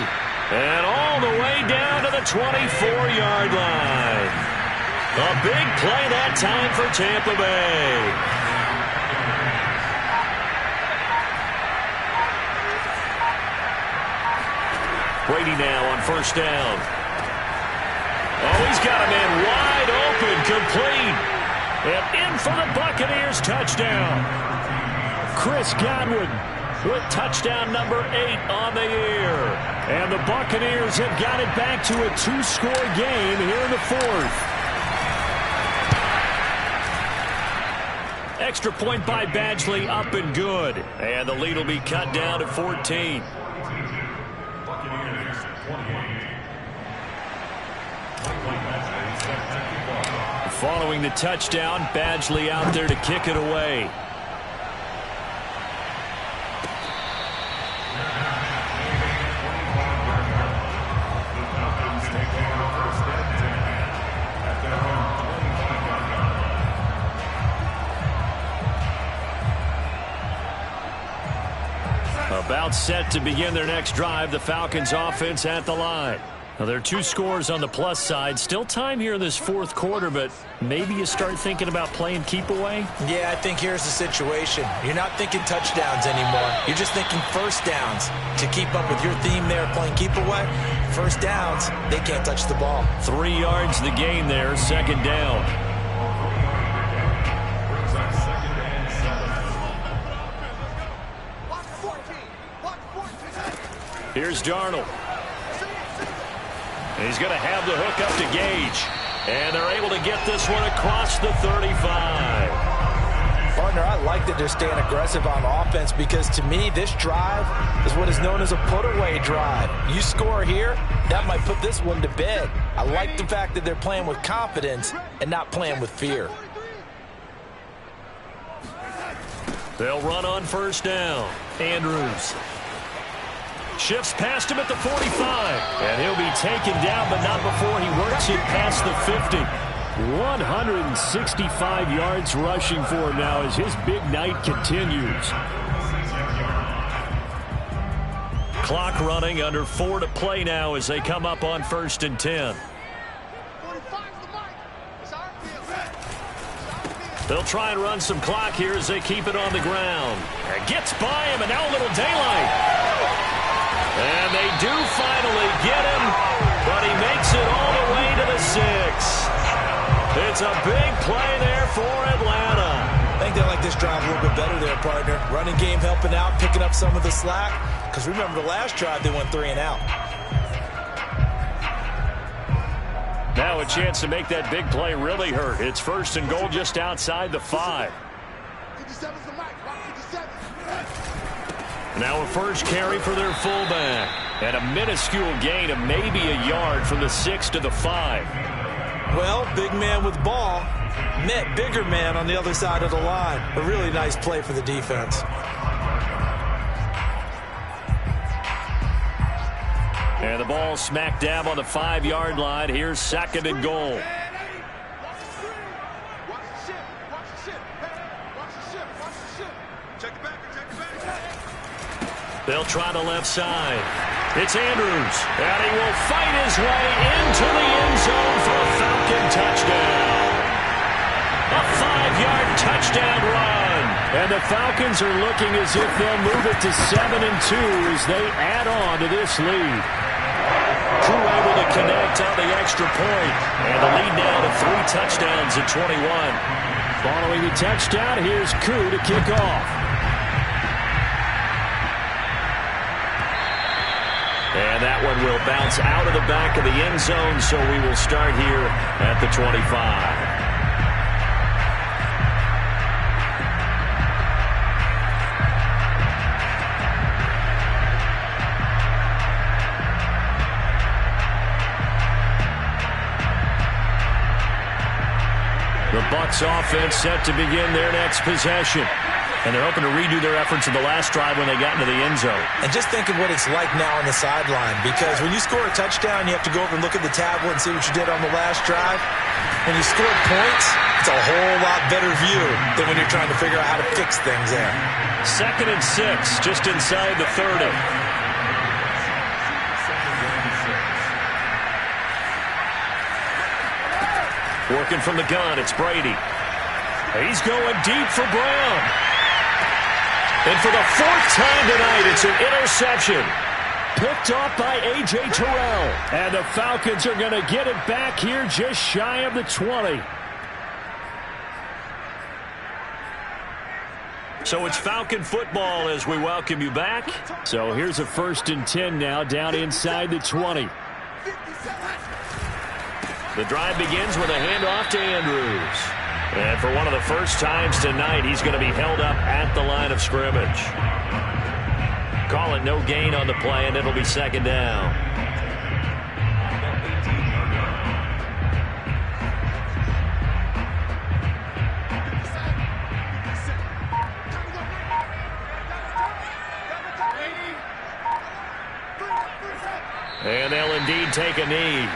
And all the way down to the 24-yard line. A big play that time for Tampa Bay. Brady now on 1st down. Oh, he's got a man wide open, complete. And in for the Buccaneers touchdown. Chris Godwin with touchdown number 8 on the year. And the Buccaneers have got it back to a 2-score game here in the 4th. Extra point by Badgley, up and good. And the lead will be cut down to 14. Following the touchdown, Badgley out there to kick it away. About set to begin their next drive, the Falcons offense at the line. Now, there are 2 scores on the plus side. Still time here in this 4th quarter, but maybe you start thinking about playing keep away? Yeah, I think here's the situation. You're not thinking touchdowns anymore. You're just thinking 1st downs. To keep up with your theme there, playing keep away, 1st downs, they can't touch the ball. 3 yards the gain there, 2nd down. Here's Darnold. He's going to have the hook up to Gage. And they're able to get this one across the 35. Partner, I like that they're staying aggressive on offense because to me, this drive is what is known as a put-away drive. You score here, that might put this one to bed. I like the fact that they're playing with confidence and not playing with fear. They'll run on 1st down. Andrews shifts past him at the 45. And he'll be taken down, but not before he works it past the 50. 165 yards rushing for him now as his big night continues. clock running, under 4 to play now as they come up on 1st and 10. They'll try and run some clock here as they keep it on the ground. It gets by him, and now a little daylight. And they do finally get him, but he makes it all the way to the 6. It's a big play there for Atlanta. I think they like this drive a little bit better there, partner. Running game helping out, picking up some of the slack. Because remember the last drive, they went 3 and out. Now a chance to make that big play really hurt. It's 1st and goal just outside the 5. Now a first carry for their fullback. And a minuscule gain of maybe a yard from the 6 to the 5. Well, big man with ball met bigger man on the other side of the line. A really nice play for the defense. And the ball smack dab on the 5-yard line. Here's 2nd and goal. They'll try the left side. It's Andrews, and he will fight his way into the end zone for a Falcon touchdown. A 5-yard touchdown run. And the Falcons are looking as if they'll move it to 7-2 as they add on to this lead. Crew able to connect on the extra point. And the lead now to 3 touchdowns at 21. Following the touchdown, here's Koo to kick off. And that one will bounce out of the back of the end zone, so we will start here at the 25. The Bucs offense set to begin their next possession. And they're hoping to redo their efforts in the last drive when they got into the end zone. And just think of what it's like now on the sideline. Because when you score a touchdown, you have to go over and look at the tablet and see what you did on the last drive. When you score points, it's a whole lot better view than when you're trying to figure out how to fix things there. 2nd and 6, just inside the 30. Working from the gun, it's Brady. He's going deep for Brown. And for the 4th time tonight, it's an interception. Picked off by A.J. Terrell. And the Falcons are going to get it back here just shy of the 20. So it's Falcon football as we welcome you back. So here's a 1st and 10 now down inside the 20. The drive begins with a handoff to Andrews. And for one of the first times tonight, he's going to be held up at the line of scrimmage. Call it no gain on the play, and it'll be 2nd down. And they'll indeed take a knee.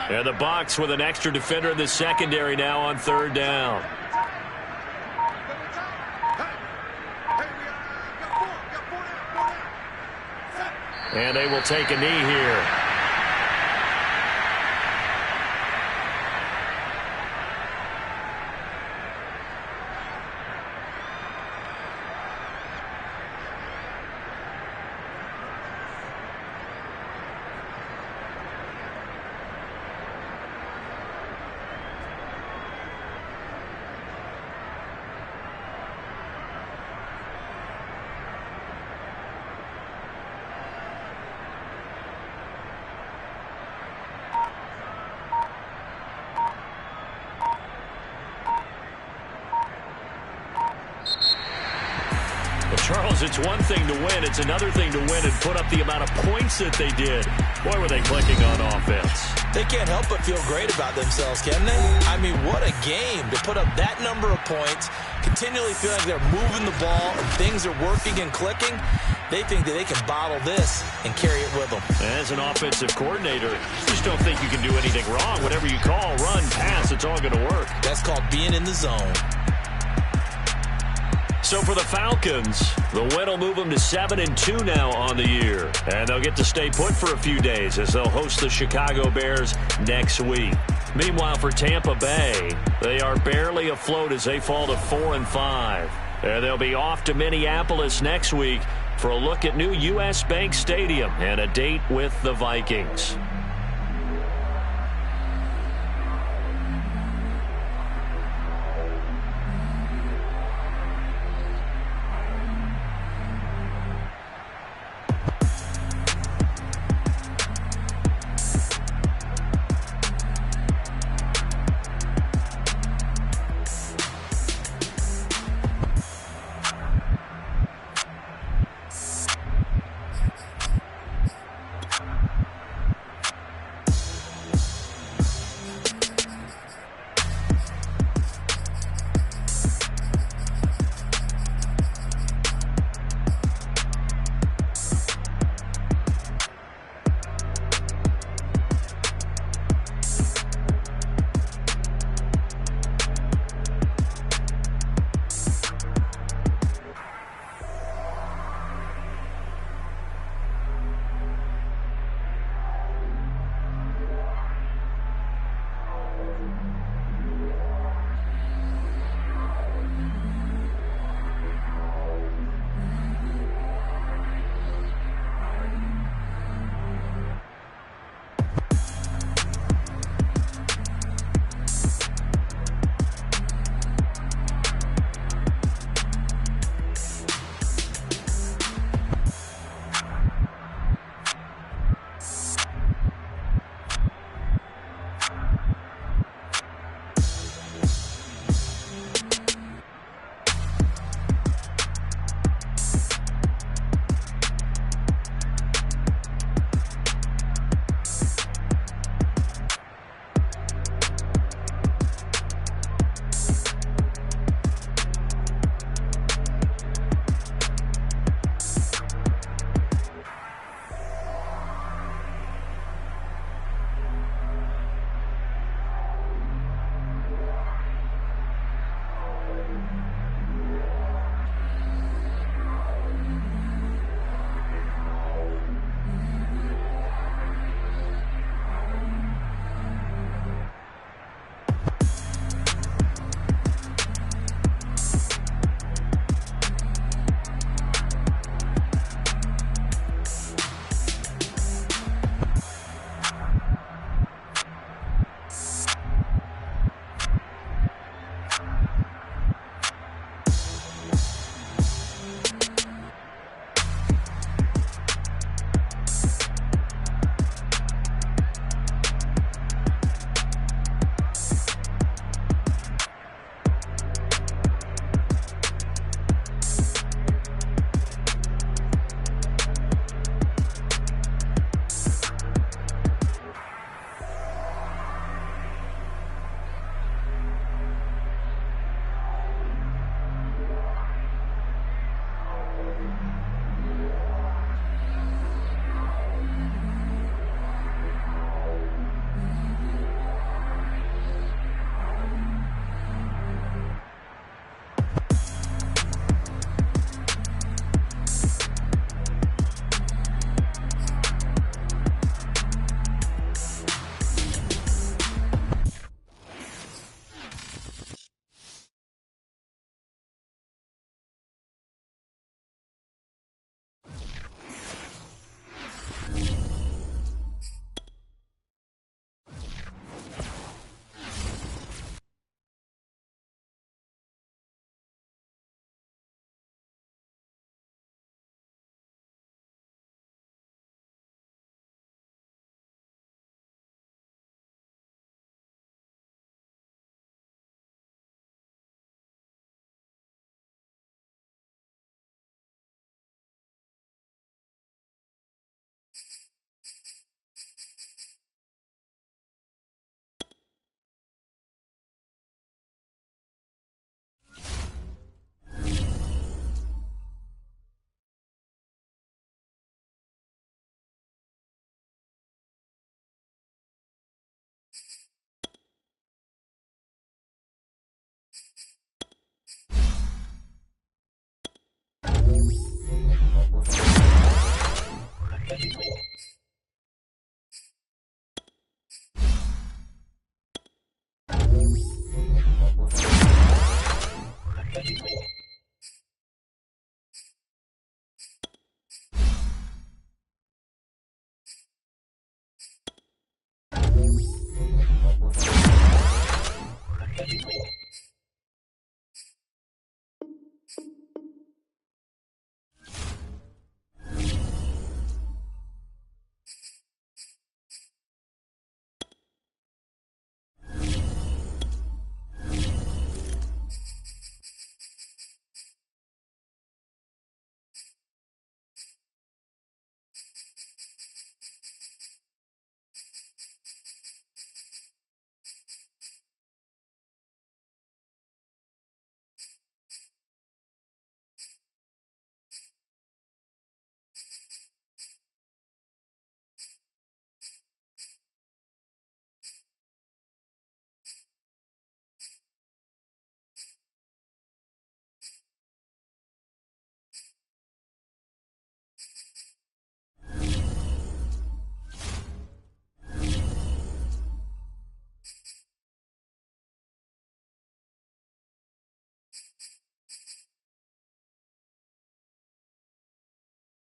And the Bucs with an extra defender in the secondary now on 3rd down. And they will take a knee here. Charles, it's one thing to win. It's another thing to win and put up the amount of points that they did. Boy, were they clicking on offense. They can't help but feel great about themselves, can they? I mean, what a game to put up that number of points, continually feel like they're moving the ball, and things are working and clicking. They think that they can bottle this and carry it with them. As an offensive coordinator, you just don't think you can do anything wrong. Whatever you call, run, pass, it's all going to work. That's called being in the zone. So for the Falcons, the win will move them to 7-2 now on the year. And they'll get to stay put for a few days as they'll host the Chicago Bears next week. Meanwhile, for Tampa Bay, they are barely afloat as they fall to 4-5. And they'll be off to Minneapolis next week for a look at new U.S. Bank Stadium and a date with the Vikings.